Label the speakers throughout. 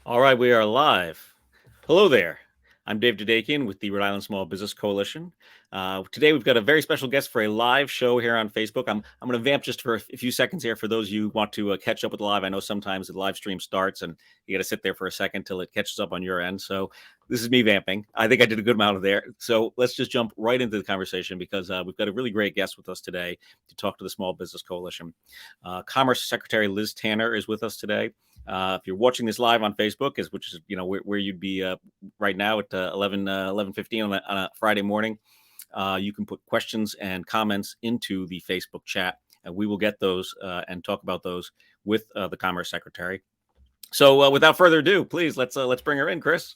Speaker 1: All right, we are live. Hello there. I'm Dave Dadekian with the Rhode Island Small Business Coalition. Today, we've got a very special guest for a live show here on Facebook. I'm going to vamp just for a few seconds here for those of you who want to catch up with the live. I know sometimes the live stream starts and you got to sit there for a second till it catches up on your end. So this is me vamping. I think I did a good amount of there. So let's just jump right into the conversation because we've got a really great guest with us today to talk to the Small Business Coalition. Commerce Secretary Liz Tanner is with us today. If you're watching this live on Facebook, which is where you'd be right now at 11:15 on a Friday morning, you can put questions and comments into the Facebook chat, and we will get those and talk about those with the Commerce Secretary. So, without further ado, please let's bring her in, Chris.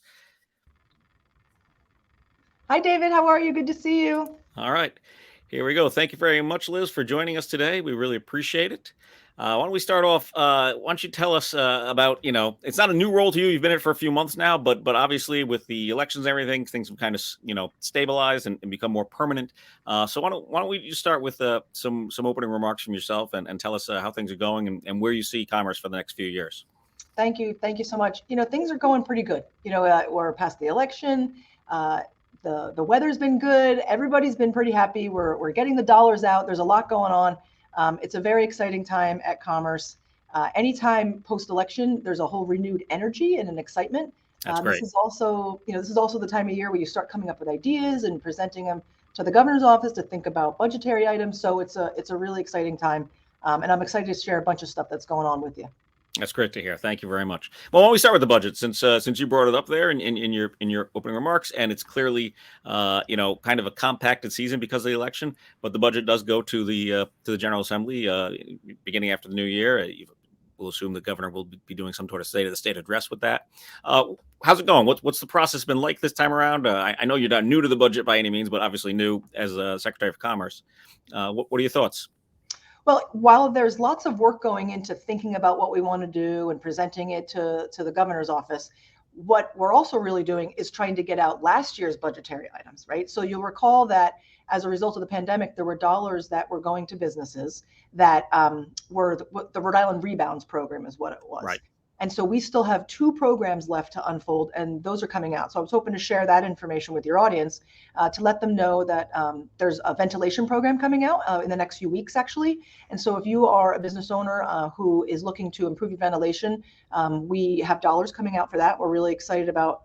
Speaker 2: Hi, David. How are you? Good to see you.
Speaker 1: All right, here we go. Thank you very much, Liz, for joining us today. We really appreciate it. Why don't we start off? Why don't you tell us about, it's not a new role to you. You've been in it for a few months now, but obviously with the elections and everything, things have kind of, stabilized and become more permanent. So why don't we just start with some opening remarks from yourself and tell us how things are going and where you see commerce for the next few years.
Speaker 2: Thank you. Thank you so much. Things are going pretty good. We're past the election. Uh, the weather's been good. Everybody's been pretty happy. We're getting the dollars out. There's a lot going on. It's a very exciting time at Commerce. Anytime post-election, there's a whole renewed energy and an excitement.
Speaker 1: That's great.
Speaker 2: This is also the time of year where you start coming up with ideas and presenting them to the governor's office to think about budgetary items. So it's a really exciting time, and I'm excited to share a bunch of stuff that's going on with you.
Speaker 1: That's great to hear. Thank you very much. Well, why don't we start with the budget, since you brought it up there in your opening remarks, and it's clearly kind of a compacted season because of the election, but the budget does go to the General Assembly beginning after the new year. We'll assume the governor will be doing some sort of state of the state address with that. How's it going? What's the process been like this time around? I know you're not new to the budget by any means, but obviously new as Secretary of Commerce. What are your thoughts?
Speaker 2: Well, while there's lots of work going into thinking about what we want to do and presenting it to the governor's office, what we're also really doing is trying to get out last year's budgetary items, right? So you'll recall that as a result of the pandemic, there were dollars that were going to businesses that were the Rhode Island Rebounds program is what it was.
Speaker 1: Right.
Speaker 2: And so we still have two programs left to unfold, and those are coming out. So I was hoping to share that information with your audience to let them know that there's a ventilation program coming out in the next few weeks, actually. And so if you are a business owner who is looking to improve your ventilation, we have dollars coming out for that. We're really excited about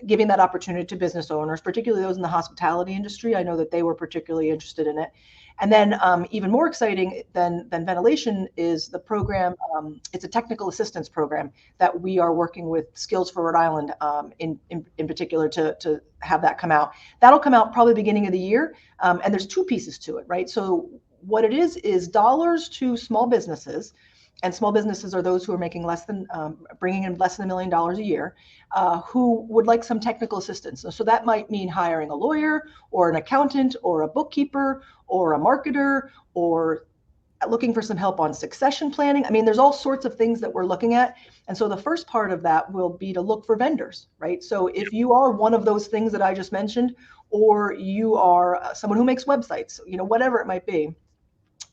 Speaker 2: giving that opportunity to business owners, particularly those in the hospitality industry. I know that they were particularly interested in it. And then even more exciting than ventilation is the program. It's a technical assistance program that we are working with Skills for Rhode Island in particular to have that come out. That'll come out probably beginning of the year. And there's two pieces to it, right? So what it is dollars to small businesses. And small businesses are those who are making bringing in less than $1 million a year, who would like some technical assistance. So that might mean hiring a lawyer or an accountant or a bookkeeper or a marketer or looking for some help on succession planning. I mean, there's all sorts of things that we're looking at. And so the first part of that will be to look for vendors, right? So if you are one of those things that I just mentioned, or you are someone who makes websites, whatever it might be,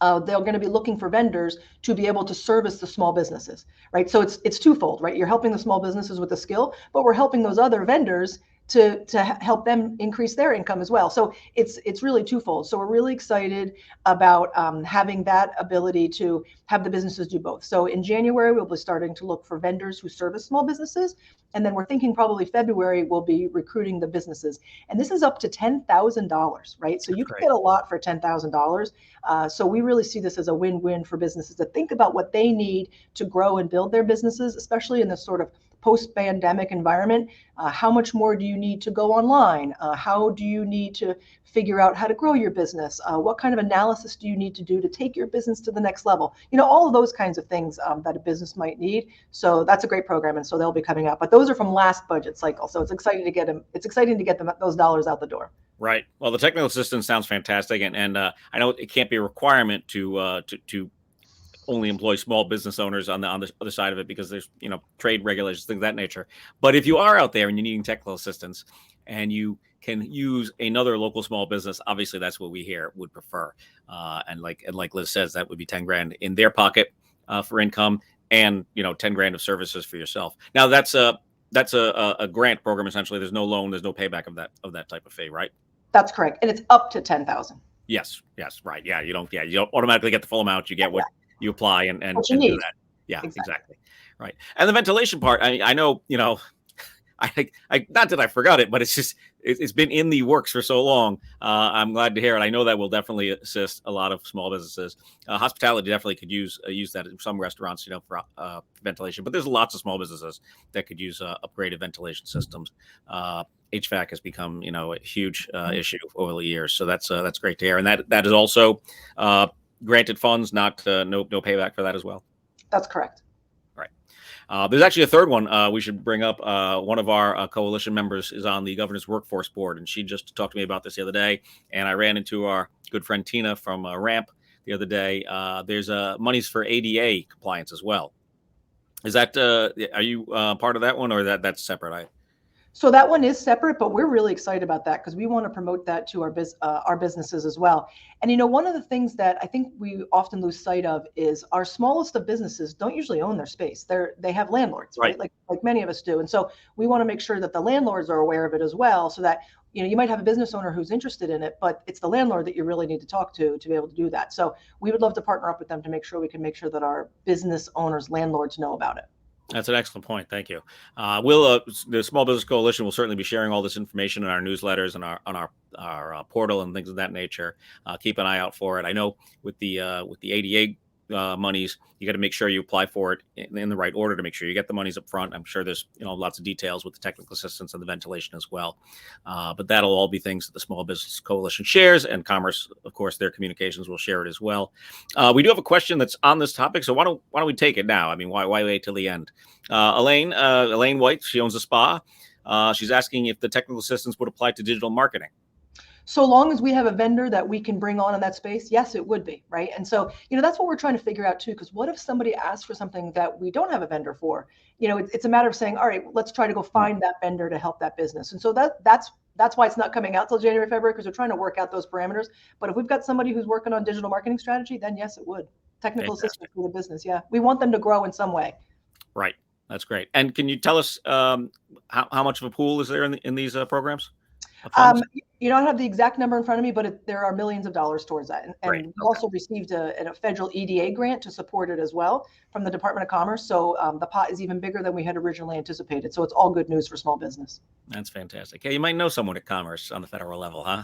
Speaker 2: they're going to be looking for vendors to be able to service the small businesses, right? So it's twofold, right? You're helping the small businesses with the skill, but we're helping those other vendors to help them increase their income as well. So it's really twofold. So we're really excited about having that ability to have the businesses do both. So in January, we'll be starting to look for vendors who service small businesses. And then we're thinking probably February, we'll be recruiting the businesses. And this is up to $10,000, right? So you can get a lot for $10,000. So we really see this as a win-win for businesses to think about what they need to grow and build their businesses, especially in this sort of post-pandemic environment. How much more do you need to go online? How do you need to figure out how to grow your business? What kind of analysis do you need to do to take your business to the next level? All of those kinds of things that a business might need. So that's a great program, and so they'll be coming out. But those are from last budget cycle, so it's exciting to get them. It's exciting to get them those dollars out the door.
Speaker 1: Right. Well, the technical assistance sounds fantastic, and I know it can't be a requirement to only employ small business owners on the other side of it because there's trade regulations, things of that nature. But if you are out there and you're needing technical assistance and you can use another local small business, obviously that's what we here would prefer. And like Liz says, that would be 10 grand in their pocket for income. and 10 grand of services for yourself. Now that's a grant program essentially. There's no loan, there's no payback of that type of fee, right?
Speaker 2: That's correct, and it's up to 10,000.
Speaker 1: Yes, right. Yeah, you don't automatically get the full amount. You get what you apply
Speaker 2: What you
Speaker 1: and do
Speaker 2: need.
Speaker 1: that. Yeah,
Speaker 2: Exactly.
Speaker 1: exactly. Right. And the ventilation part, I know, I not that I forgot it, but it's been in the works for so long. I'm glad to hear it. I know that will definitely assist a lot of small businesses. Hospitality definitely could use that. Some restaurants, for ventilation, but there's lots of small businesses that could use upgraded ventilation systems. HVAC has become, a huge issue over the years, so that's great to hear. And that is also granted funds, not no payback for that as well.
Speaker 2: That's correct.
Speaker 1: Right. There's actually a third one we should bring up. One of our coalition members is on the Governor's Workforce Board, and she just talked to me about this the other day. And I ran into our good friend Tina from RAMP the other day. There's monies for ADA compliance as well. Is that are you part of that one, or that's separate?
Speaker 2: So that one is separate, but we're really excited about that because we want to promote that to our businesses as well. And one of the things that I think we often lose sight of is our smallest of businesses don't usually own their space. They have landlords, right? Like many of us do. And so we want to make sure that the landlords are aware of it as well, so that you might have a business owner who's interested in it, but it's the landlord that you really need to talk to be able to do that. So we would love to partner up with them to make sure we can make sure that our business owners, landlords know about it.
Speaker 1: That's an excellent point. Thank you. The Small Business Coalition will certainly be sharing all this information in our newsletters and on our portal and things of that nature. Keep an eye out for it. I know with the ADA monies, you got to make sure you apply for it in the right order to make sure you get the monies up front. I'm sure there's lots of details with the technical assistance and the ventilation as well. But that'll all be things that the Small Business Coalition shares, and Commerce, of course, their communications will share it as well. We do have a question that's on this topic, so why don't we take it now? I mean, why wait till the end? Elaine White, she owns a spa. She's asking if the technical assistance would apply to digital marketing.
Speaker 2: So long as we have a vendor that we can bring on in that space, yes, it would be, right? And so, that's what we're trying to figure out too, because what if somebody asks for something that we don't have a vendor for? It's a matter of saying, all right, let's try to go find that vendor to help that business. And so that's why it's not coming out till January, February, because we're trying to work out those parameters. But if we've got somebody who's working on digital marketing strategy, then yes, it would. Technical assistance for the business. Yeah. We want them to grow in some way.
Speaker 1: Right. That's great. And can you tell us how much of a pool is there in these programs?
Speaker 2: I don't have the exact number in front of me, but there are millions of dollars towards that. And we also received a federal EDA grant to support it as well from the Department of Commerce. So the pot is even bigger than we had originally anticipated. So it's all good news for small business.
Speaker 1: That's fantastic. Yeah, you might know someone at Commerce on the federal level, huh?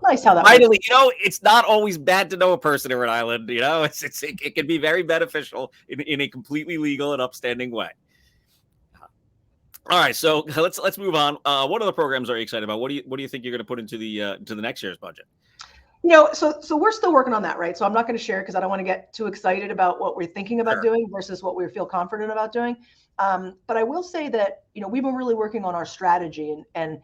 Speaker 2: Nice how that
Speaker 1: finally, it's not always bad to know a person in Rhode Island. It can be very beneficial in a completely legal and upstanding way. All right, so let's move on. What other programs are you excited about? What do you think you're going to put into the next year's budget?
Speaker 2: So we're still working on that, right? So I'm not going to share because I don't want to get too excited about what we're thinking about doing versus what we feel confident about doing. But I will say that we've been really working on our strategy, and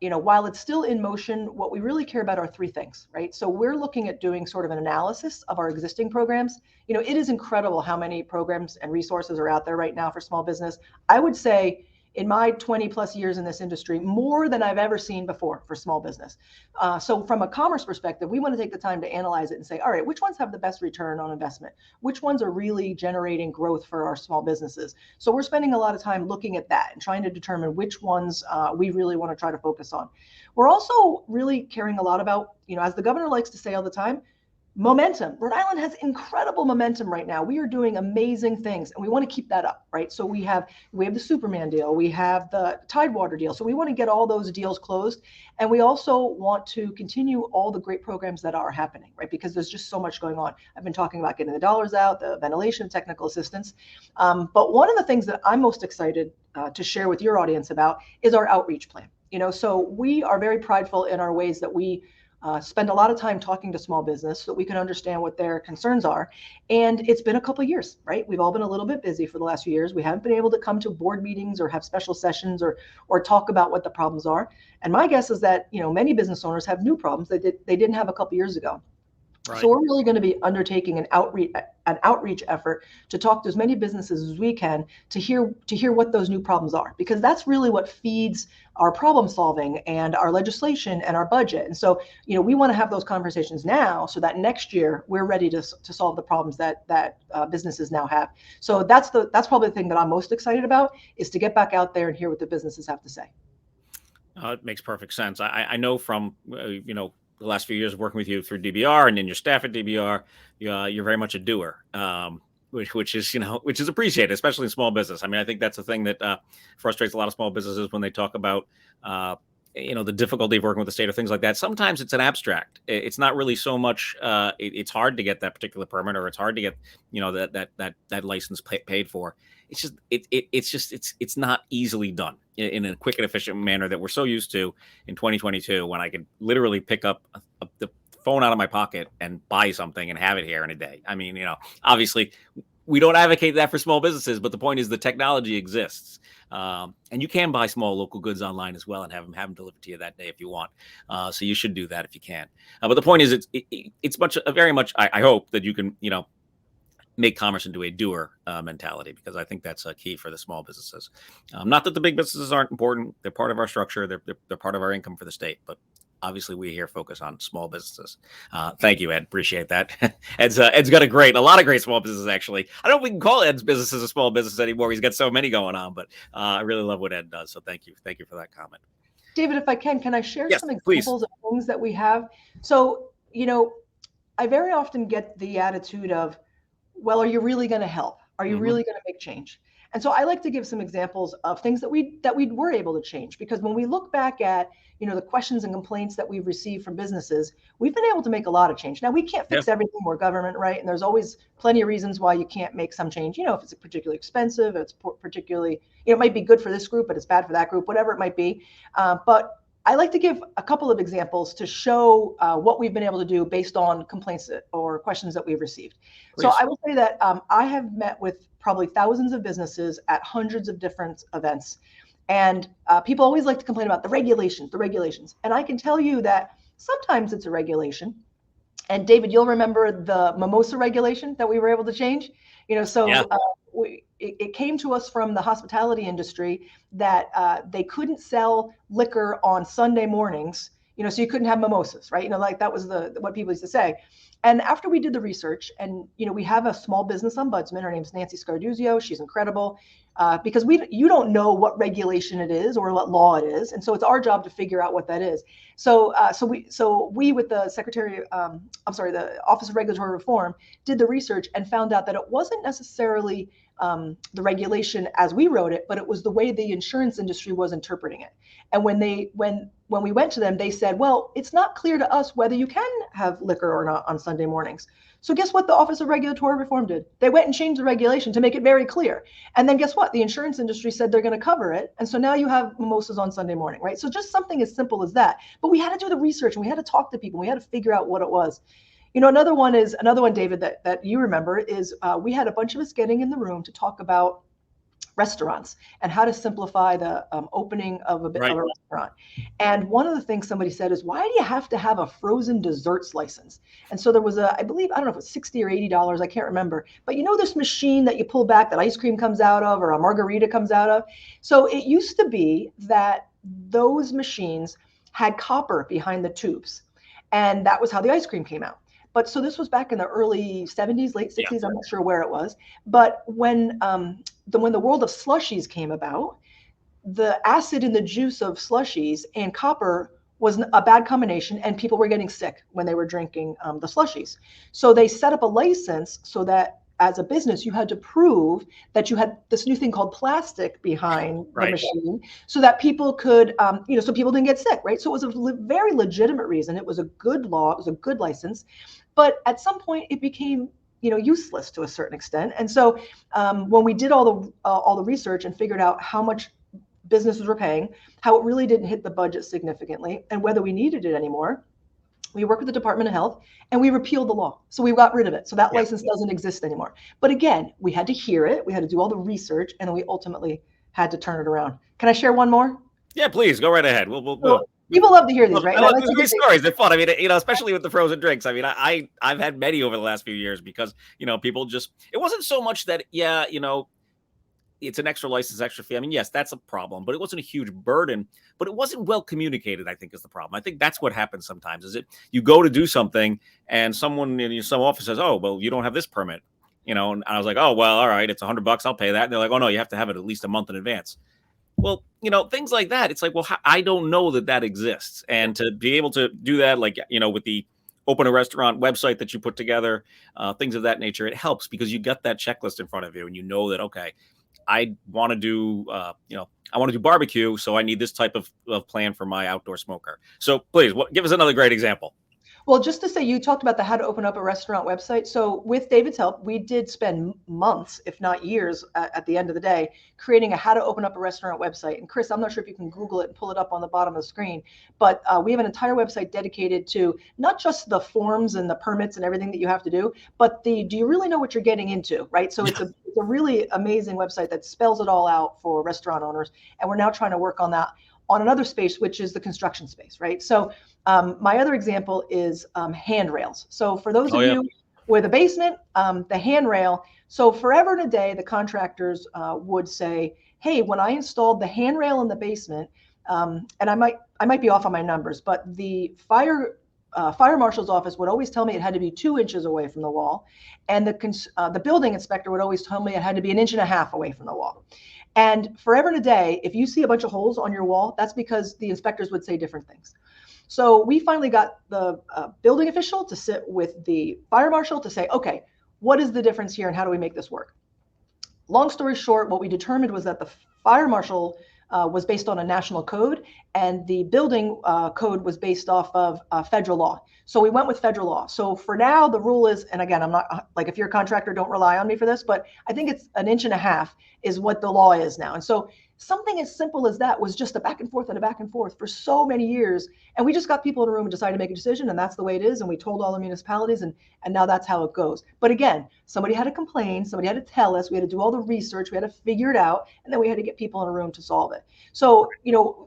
Speaker 2: while it's still in motion, what we really care about are three things, right? So we're looking at doing sort of an analysis of our existing programs. It is incredible how many programs and resources are out there right now for small business. I would say, in my 20 plus years in this industry, more than I've ever seen before for small business. So from a commerce perspective, we want to take the time to analyze it and say, all right, which ones have the best return on investment? Which ones are really generating growth for our small businesses? So we're spending a lot of time looking at that and trying to determine which ones we really want to try to focus on. We're also really caring a lot about, as the governor likes to say all the time, momentum. Rhode Island has incredible momentum right now. We are doing amazing things, and we want to keep that up, right? So we have the Superman deal, we have the Tidewater deal. So we want to get all those deals closed, and we also want to continue all the great programs that are happening, right? Because there's just so much going on. I've been talking about getting the dollars out, the ventilation, technical assistance. But one of the things that I'm most excited to share with your audience about is our outreach plan. So we are very prideful in our ways that we spend a lot of time talking to small business so that we can understand what their concerns are. And it's been a couple of years, right? We've all been a little bit busy for the last few years. We haven't been able to come to board meetings or have special sessions or talk about what the problems are. And my guess is that, many business owners have new problems that they didn't have a couple of years ago. So we're really going to be undertaking an outreach effort to talk to as many businesses as we can to hear what those new problems are, because that's really what feeds our problem solving and our legislation and our budget. And so, we want to have those conversations now so that next year we're ready to solve the problems that businesses now have. So that's probably the thing that I'm most excited about, is to get back out there and hear what the businesses have to say.
Speaker 1: It makes perfect sense. I know from the last few years of working with you through DBR and in your staff at DBR, you're very much a doer, which is appreciated, especially in small business. I mean, I think that's the thing that frustrates a lot of small businesses when they talk about the difficulty of working with the state or things like that. Sometimes it's an abstract. It's not really so much. It's hard to get that particular permit, or it's hard to get that license paid for. It's not easily done in a quick and efficient manner that we're so used to in 2022, when I could literally pick up the phone out of my pocket and buy something and have it here in a day. I mean, obviously we don't advocate that for small businesses, but the point is the technology exists. And you can buy small local goods online as well and have them delivered to you that day if you want. So you should do that if you can. But the point is, it's very much. I hope that you can, make commerce into a doer mentality, because I think that's a key for the small businesses. Not that the big businesses aren't important; they're part of our structure. They're part of our income for the state. But obviously, we here focus on small businesses. Thank you, Ed. Appreciate that. Ed's got a lot of great small businesses. Actually, I don't know if we can call Ed's businesses a small business anymore. He's got so many going on. But I really love what Ed does. So thank you for that comment.
Speaker 2: David, if I can I share some examples
Speaker 1: please.
Speaker 2: of things that we have? So, I very often get the attitude of, well, are you really going to help? Are you really going to make change? And so I like to give some examples of things that we were able to change, because when we look back at, the questions and complaints that we've received from businesses, we've been able to make a lot of change. Now, we can't fix everything. We're government, right? And there's always plenty of reasons why you can't make some change. If it's particularly expensive, it's particularly, it might be good for this group, but it's bad for that group, whatever it might be. But I like to give a couple of examples to show what we've been able to do based on complaints or questions that we've received. Please. So I will say that I have met with probably thousands of businesses at hundreds of different events. And people always like to complain about the regulations. And I can tell you that sometimes it's a regulation. And David, you'll remember the mimosa regulation that we were able to change. It came to us from the hospitality industry that they couldn't sell liquor on Sunday mornings, so you couldn't have mimosas, right? Like that was what people used to say. And after we did the research, and we have a small business ombudsman. Her name's Nancy Scarduzio. She's incredible, because you don't know what regulation it is or what law it is, and so it's our job to figure out what that is. So we with the the Office of Regulatory Reform did the research and found out that it wasn't necessarily the regulation as we wrote it, but it was the way the insurance industry was interpreting it. And when we went to them, they said, well, it's not clear to us whether you can have liquor or not on Sunday mornings. So guess what the Office of Regulatory Reform did? They went and changed the regulation to make it very clear. And then guess what? The insurance industry said they're going to cover it. And so now you have mimosas on Sunday morning, right? So just something as simple as that. But we had to do the research, and we had to talk to people. We had to figure out what it was. Another one, David, that you remember is we had a bunch of us getting in the room to talk about restaurants and how to simplify the opening of a restaurant. And one of the things somebody said is, why do you have to have a frozen desserts license? And so there was I don't know if it's $60 or $80, I can't remember. But this machine that you pull back that ice cream comes out of or a margarita comes out of? So it used to be that those machines had copper behind the tubes. And that was how the ice cream came out. But so this was back in the early 70s, late 60s. I'm not sure where it was. But when the world of slushies came about, the acid in the juice of slushies and copper was a bad combination, and people were getting sick when they were drinking the slushies. So they set up a license so that as a business, you had to prove that you had this new thing called plastic behind the machine, so that people could, so people didn't get sick, right? So it was a very legitimate reason. It was a good law. It was a good license. But at some point, it became, useless to a certain extent. And so when we did all the research and figured out how much businesses were paying, how it really didn't hit the budget significantly, and whether we needed it anymore, we worked with the Department of Health and we repealed the law. So we got rid of it. So that license doesn't exist anymore. But again, we had to hear it. We had to do all the research, and then we ultimately had to turn it around. Can I share one more?
Speaker 1: Yeah, please go right ahead. We'll
Speaker 2: People love to hear these, right?
Speaker 1: I
Speaker 2: And I
Speaker 1: love
Speaker 2: like
Speaker 1: these
Speaker 2: to
Speaker 1: great
Speaker 2: think
Speaker 1: stories. They're fun. I mean, especially with the frozen drinks. I mean, I've had many over the last few years because people just it wasn't so much that it's an extra license, extra fee. I mean, yes, that's a problem, but it wasn't a huge burden. But it wasn't well communicated, I think, is the problem. I think that's what happens sometimes. Is it you go to do something and someone in some office says, "Oh, well, you don't have this permit," and I was like, "Oh, well, all right, it's $100. I'll pay that." And they're like, "Oh no, you have to have it at least a month in advance." Well, things like that. It's like, well, I don't know that exists, and to be able to do that, like with the open a restaurant website that you put together, things of that nature, it helps because you got that checklist in front of you, and you know that okay, I want to do, I want to do barbecue, so I need this type of plan for my outdoor smoker. So please, give us another great example.
Speaker 2: Well, just to say, you talked about the how to open up a restaurant website. So with David's help, we did spend months, if not years, at the end of the day, creating a how to open up a restaurant website. And Chris, I'm not sure if you can Google it and pull it up on the bottom of the screen, but we have an entire website dedicated to not just the forms and the permits and everything that you have to do, but do you really know what you're getting into, right? So it's a really amazing website that spells it all out for restaurant owners. And we're now trying to work on that on another space, which is the construction space, right? So my other example is handrails. So for those of you with a basement, the handrail. So forever and a day, the contractors would say, "Hey, when I installed the handrail in the basement," and I might be off on my numbers, but the fire marshal's office would always tell me it had to be 2 inches away from the wall, and the building inspector would always tell me it had to be 1.5 inches away from the wall. And forever and a day, if you see a bunch of holes on your wall, that's because the inspectors would say different things. So we finally got the building official to sit with the fire marshal to say, okay, what is the difference here and how do we make this work? Long story short, what we determined was that the fire marshal was based on a national code and the building code was based off of federal law. So we went with federal law. So for now, the rule is, and again, I'm not like, if you're a contractor, don't rely on me for this, but I think it's 1.5 inches is what the law is now. And so something as simple as that was just a back and forth and a back and forth for so many years. And we just got people in a room and decided to make a decision. And that's the way it is. And we told all the municipalities and now that's how it goes. But again, somebody had to complain. Somebody had to tell us. We had to do all the research. We had to figure it out. And then we had to get people in a room to solve it. So,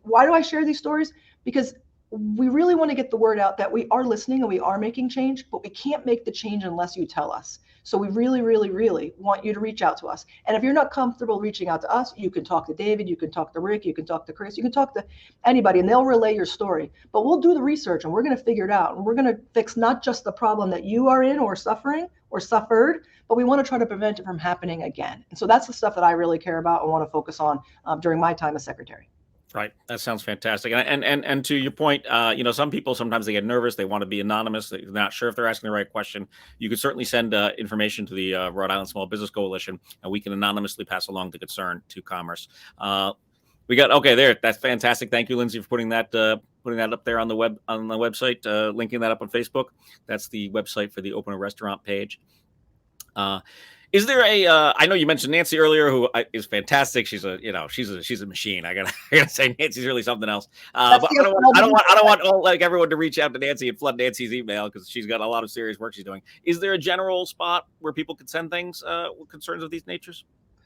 Speaker 2: why do I share these stories? Because we really want to get the word out that we are listening and we are making change, but we can't make the change unless you tell us. So we really, really, really want you to reach out to us. And if you're not comfortable reaching out to us, you can talk to David, you can talk to Rick, you can talk to Chris, you can talk to anybody, and they'll relay your story. But we'll do the research and we're going to figure it out. And we're going to fix not just the problem that you are in or suffering or suffered, but we want to try to prevent it from happening again. And so that's the stuff that I really care about and want to focus on during my time as secretary.
Speaker 1: Right. That sounds fantastic. And to your point, some people sometimes they get nervous. They want to be anonymous. They're not sure if they're asking the right question. You could certainly send information to the Rhode Island Small Business Coalition, and we can anonymously pass along the concern to Commerce. We got okay there. That's fantastic. Thank you, Lindsay, for putting that up there on the website, linking that up on Facebook. That's the website for the Open a Restaurant page. Is there I know you mentioned Nancy earlier, who is fantastic. She's a machine. I gotta say, Nancy's really something else. But I don't want everyone to reach out to Nancy and flood Nancy's email because she's got a lot of serious work she's doing. Is there a general spot where people can send things with concerns of these natures?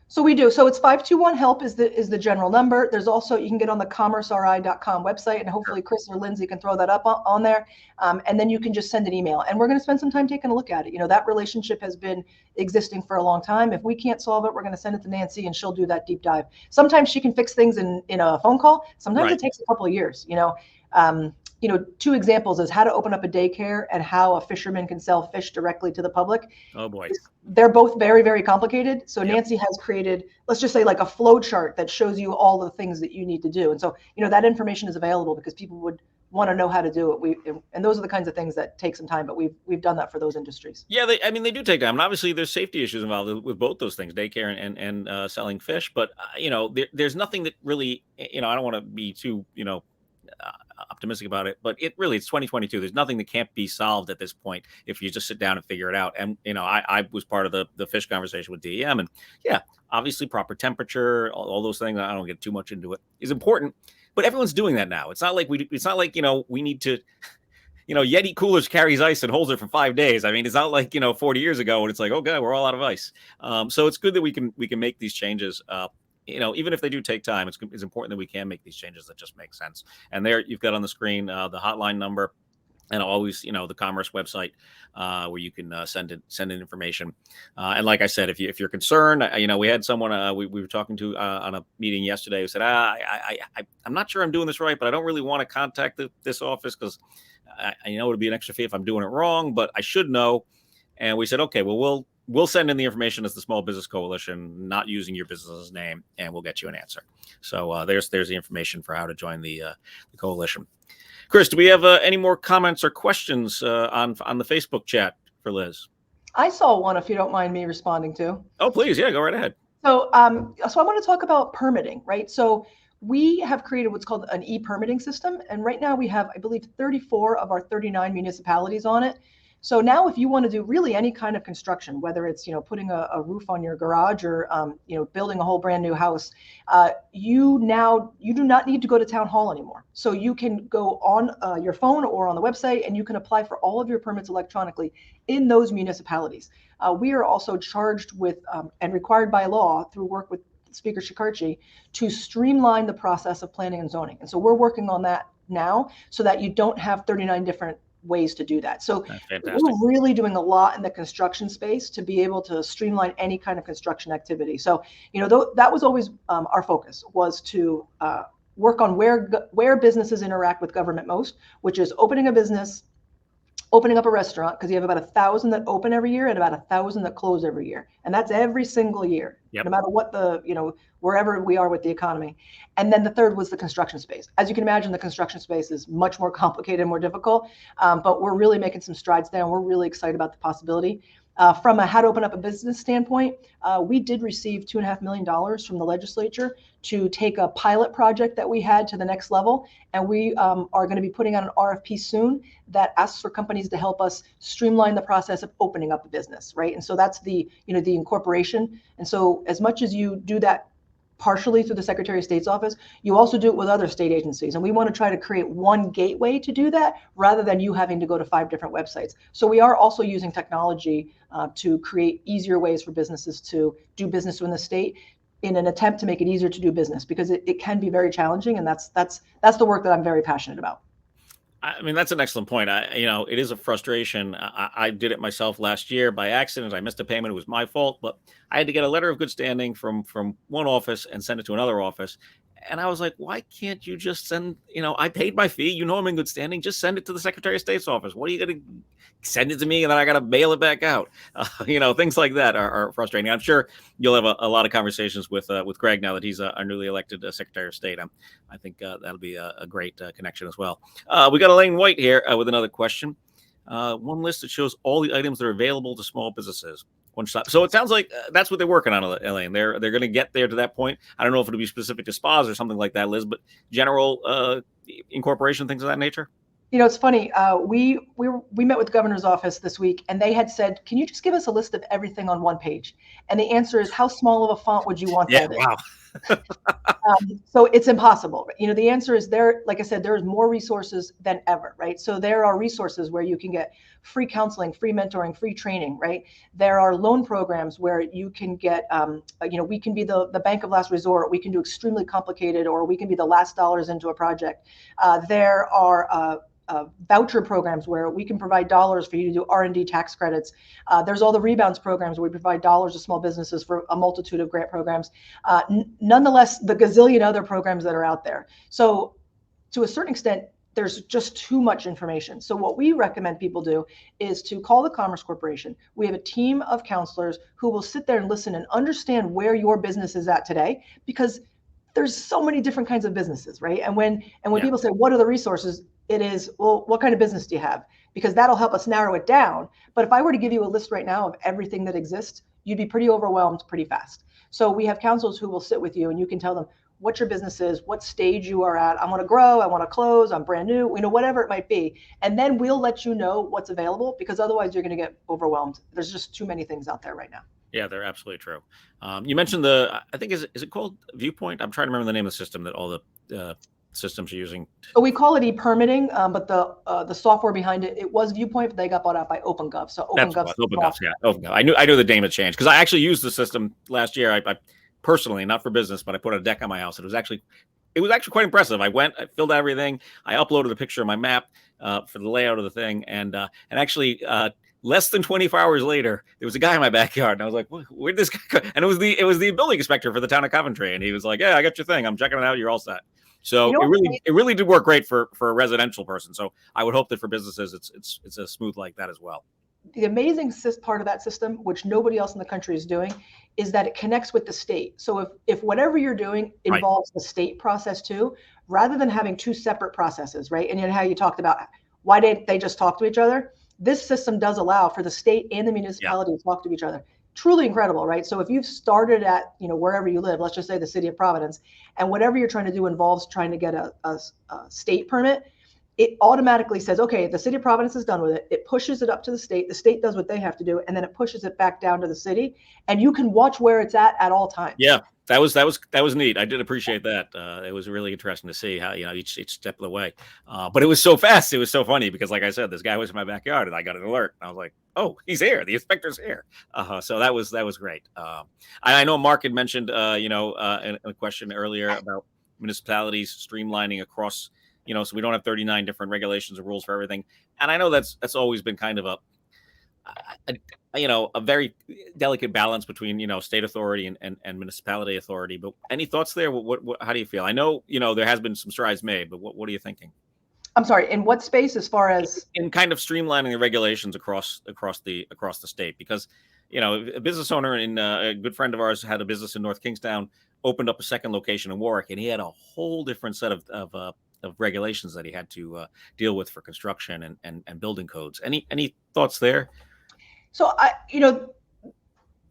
Speaker 2: So we do. So it's 521-HELP is the general number. There's also, you can get on the commerceri.com website, and hopefully Chris or Lindsay can throw that up on there. And then you can just send an email. And we're going to spend some time taking a look at it. That relationship has been existing for a long time. If we can't solve it, we're going to send it to Nancy and she'll do that deep dive. Sometimes she can fix things in a phone call. Sometimes it takes a couple of years. Two examples is how to open up a daycare and how a fisherman can sell fish directly to the public.
Speaker 1: Oh boy.
Speaker 2: They're both very, very complicated. So Nancy has created, let's just say, like a flow chart that shows you all the things that you need to do. And so, that information is available because people would want to know how to do it. And those are the kinds of things that take some time, but we've done that for those industries.
Speaker 1: Yeah, they do take time. And obviously there's safety issues involved with both those things, daycare and selling fish. But, there's nothing that really, I don't want to be too, optimistic about it, but it's 2022. There's nothing that can't be solved at this point if you just sit down and figure it out. And I was part of the fish conversation with DEM, and obviously proper temperature, all those things. I don't get too much into it, is important, but everyone's doing that now. It's not like we need to. Yeti coolers carries ice and holds it for 5 days. I mean, it's not like 40 years ago when it's like, oh god, we're all out of ice. So it's good that we can make these changes. even if they do take time, it's important that we can make these changes that just make sense. And there you've got on the screen the hotline number, and always, the Commerce website where you can send in information. And like I said, if you're concerned, we had someone we were talking to on a meeting yesterday who said, I'm not sure I'm doing this right, but I don't really want to contact this office because I know it'd be an extra fee if I'm doing it wrong, but I should know. And we said, okay, well, we'll send in the information as the Small Business Coalition, not using your business's name, and we'll get you an answer. So there's the information for how to join the coalition. Chris, do we have any more comments or questions on the Facebook chat for Liz?
Speaker 2: I saw one, if you don't mind me responding to.
Speaker 1: Oh, please. Yeah, go right ahead.
Speaker 2: So I want to talk about permitting, right? So we have created what's called an e-permitting system. And right now we have, I believe, 34 of our 39 municipalities on it. So now if you want to do really any kind of construction, whether it's, putting a roof on your garage or, building a whole brand new house, you do not need to go to town hall anymore. So you can go on your phone or on the website and you can apply for all of your permits electronically in those municipalities. We are also charged with and required by law through work with Speaker Shikarchi to streamline the process of planning and zoning. And so we're working on that now so that you don't have 39 different ways to do that. So we're really doing a lot in the construction space to be able to streamline any kind of construction activity. So, that was always our focus, was to work on where businesses interact with government most, which is opening a business, opening up a restaurant, because you have about 1,000 that open every year and about 1,000 that close every year. And that's every single year, no matter what wherever we are with the economy. And then the third was the construction space. As you can imagine, the construction space is much more complicated and more difficult, but we're really making some strides there, and we're really excited about the possibility. From a how to open up a business standpoint, we did receive $2.5 million from the legislature to take a pilot project that we had to the next level. And we are going to be putting out an RFP soon that asks for companies to help us streamline the process of opening up a business, right? And so that's the incorporation. And so as much as you do that partially through the Secretary of State's office, you also do it with other state agencies. And we want to try to create one gateway to do that rather than you having to go to 5 different websites. So we are also using technology to create easier ways for businesses to do business within the state in an attempt to make it easier to do business, because it can be very challenging. And that's the work that I'm very passionate about.
Speaker 1: I mean, that's an excellent point. It is a frustration. I did it myself last year by accident. I missed a payment. It was my fault, but I had to get a letter of good standing from one office and send it to another office. And I was like, why can't you just send, I paid my fee. I'm in good standing. Just send it to the Secretary of State's office. What are you going to send it to me and then I got to mail it back out? Things like that are frustrating. I'm sure you'll have a lot of conversations with Greg now that he's our newly elected Secretary of State. I think that'll be a great connection as well. We got Elaine White here with another question. One list that shows all the items that are available to small businesses. One stop. So it sounds like that's what they're working on, Elaine. They're going to get there to that point. I don't know if it'll be specific to spas or something like that, Liz, but general incorporation, things of that nature.
Speaker 2: It's funny. We met with the governor's office this week, and they had said, "Can you just give us a list of everything on one page?" And the answer is, how small of a font would you want that in?
Speaker 1: Wow.
Speaker 2: So it's impossible. The answer is there. Like I said, there is more resources than ever, right? So there are resources where you can get free counseling, free mentoring, free training, right? There are loan programs where you can get, we can be the bank of last resort. We can do extremely complicated, or we can be the last dollars into a project. There are voucher programs where we can provide dollars for you to do R&D tax credits. There's all the rebounds programs where we provide dollars to small businesses for a multitude of grant programs. Nonetheless, the gazillion other programs that are out there. So to a certain extent, there's just too much information. So what we recommend people do is to call the Commerce Corporation. We have a team of counselors who will sit there and listen and understand where your business is at today, because there's so many different kinds of businesses, right? And when people say, what are the resources? It is, well, what kind of business do you have? Because that'll help us narrow it down. But if I were to give you a list right now of everything that exists, you'd be pretty overwhelmed pretty fast. So we have counselors who will sit with you, and you can tell them what your business is, what stage you are at. I want to grow, I want to close, I'm brand new, whatever it might be. And then we'll let you know what's available, because otherwise you're going to get overwhelmed. There's just too many things out there right now.
Speaker 1: Yeah, they're absolutely true. You mentioned I think, is it called Viewpoint? I'm trying to remember the name of the system that all the systems are using.
Speaker 2: So we call it e-permitting, but the software behind it was Viewpoint, but they got bought out by OpenGov. So OpenGov.
Speaker 1: OpenGov. I knew the name had changed because I actually used the system last year. I personally, not for business, but I put a deck on my house. It was actually quite impressive. I went, I filled out everything. I uploaded a picture of my map for the layout of the thing, and actually. Less than 24 hours later, there was a guy in my backyard, and I was like, "Where'd this guy go?" And it was the building inspector for the town of Coventry, and he was like, "Yeah, I got your thing. I'm checking it out. You're all set." So it really did work great for a residential person. So I would hope that for businesses, it's a smooth like that as well.
Speaker 2: The amazing part of that system, which nobody else in the country is doing, is that it connects with the state. So if whatever you're doing involves the state process too, rather than having two separate processes, right? And how you talked about why didn't they just talk to each other? This system does allow for the state and the municipality to talk to each other. Truly incredible, right? So if you've started at, wherever you live, let's just say the city of Providence, and whatever you're trying to do involves trying to get a state permit, it automatically says, okay, the city of Providence is done with it. It pushes it up to the state does what they have to do, and then it pushes it back down to the city, and you can watch where it's at all times.
Speaker 1: Yeah. That was neat. I did appreciate that. It was really interesting to see how, each step of the way. But it was so fast. It was so funny because, like I said, this guy was in my backyard and I got an alert. I was like, "Oh, he's here. The inspector's here." So that was great. I know Mark had mentioned, in a question earlier about municipalities streamlining across, so we don't have 39 different regulations and rules for everything. And I know that's always been kind of a very delicate balance between, state authority and municipality authority. But any thoughts there? What how do you feel? I know, there has been some strides made, but what are you thinking?
Speaker 2: I'm sorry, in what space as far as
Speaker 1: in kind of streamlining the regulations across the state? Because, a business owner and a good friend of ours had a business in North Kingstown, opened up a second location in Warwick, and he had a whole different set of regulations that he had to deal with for construction and building codes. Any thoughts there?
Speaker 2: So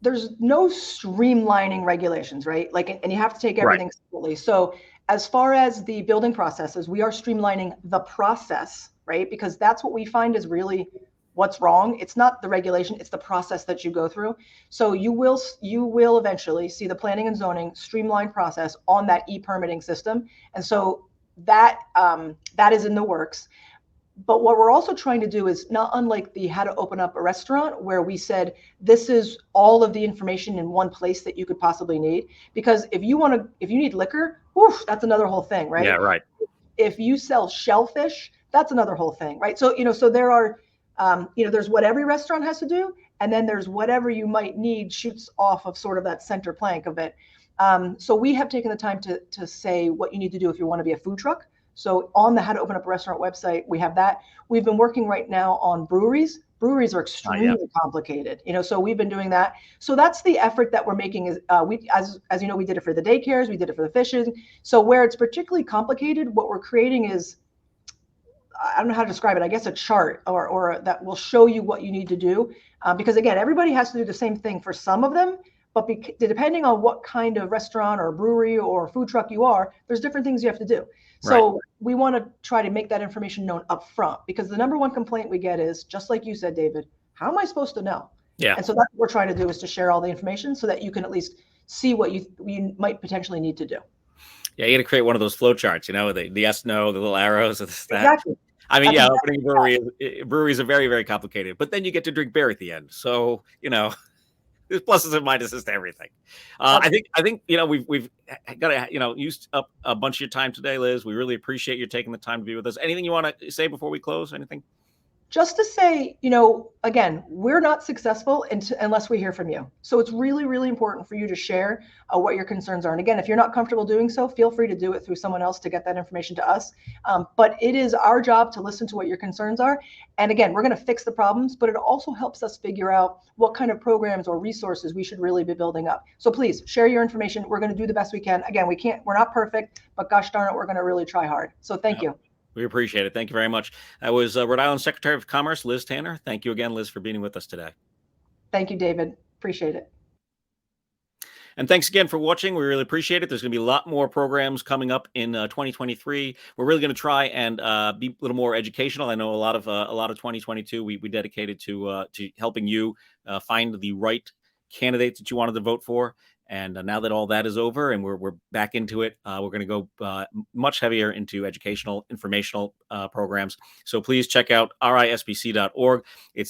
Speaker 2: there's no streamlining regulations, right? Like, and you have to take everything separately. So as far as the building processes, we are streamlining the process, right? Because that's what we find is really what's wrong. It's not the regulation, it's the process that you go through. So you will eventually see the planning and zoning streamlined process on that e-permitting system. And so that is in the works. But what we're also trying to do is not unlike the how to open up a restaurant, where we said, this is all of the information in one place that you could possibly need. Because if you need liquor, that's another whole thing, right?
Speaker 1: Yeah, right.
Speaker 2: If you sell shellfish, that's another whole thing, right? So, so there are, there's what every restaurant has to do. And then there's whatever you might need shoots off of sort of that center plank of it. So we have taken the time to say what you need to do if you want to be a food truck. So on the How to Open Up a Restaurant website, we have that. We've been working right now on breweries. Breweries are extremely complicated, so we've been doing that. So that's the effort that we're making is as you know, we did it for the daycares, we did it for the fishes. So where it's particularly complicated, what we're creating is, I don't know how to describe it, I guess a chart or that will show you what you need to do. Because again, everybody has to do the same thing for some of them, but depending on what kind of restaurant or brewery or food truck you are, there's different things you have to do. So we want to try to make that information known up front, because the number one complaint we get is, just like you said, David, how am I supposed to know?
Speaker 1: Yeah.
Speaker 2: And so that's what we're trying to do, is to share all the information so that you can at least see what you might potentially need to do.
Speaker 1: Yeah, you got to create one of those flow charts, the yes, no, the little arrows of that.
Speaker 2: Exactly.
Speaker 1: I mean, opening breweries are very, very complicated, but then you get to drink beer at the end. So, there's pluses and minuses to everything. I think we've got to used up a bunch of your time today, Liz. We really appreciate you taking the time to be with us. Anything you want to say before we close? Anything?
Speaker 2: Just to say, again, we're not successful unless we hear from you. So it's really, really important for you to share what your concerns are. And again, if you're not comfortable doing so, feel free to do it through someone else to get that information to us. But it is our job to listen to what your concerns are. And again, we're going to fix the problems, but it also helps us figure out what kind of programs or resources we should really be building up. So please share your information. We're going to do the best we can. Again, we're not perfect, but gosh darn it, we're going to really try hard. So thank you.
Speaker 1: We appreciate it. Thank you very much. That was Rhode Island Secretary of Commerce, Liz Tanner. Thank you again, Liz, for being with us today.
Speaker 2: Thank you, David. Appreciate it.
Speaker 1: And thanks again for watching. We really appreciate it. There's going to be a lot more programs coming up in 2023. We're really going to try and be a little more educational. I know a lot of 2022 we dedicated to helping you find the right candidate that you wanted to vote for. And now that all that is over and we're back into it, we're going to go much heavier into educational, informational programs. So please check out rispc.org.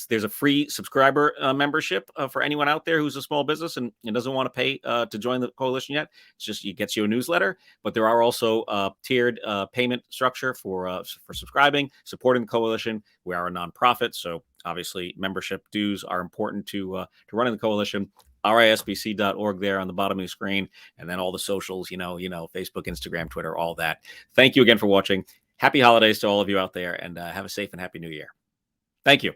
Speaker 1: There's a free subscriber membership for anyone out there who's a small business and doesn't want to pay to join the coalition yet. It's just it gets you a newsletter, but there are also tiered payment structure for subscribing, supporting the coalition. We are a nonprofit, so obviously membership dues are important to running the coalition. rispc.org there on the bottom of the screen, and then all the socials, Facebook, Instagram, Twitter, all that. Thank you again for watching. Happy holidays to all of you out there, and have a safe and happy new year. Thank you.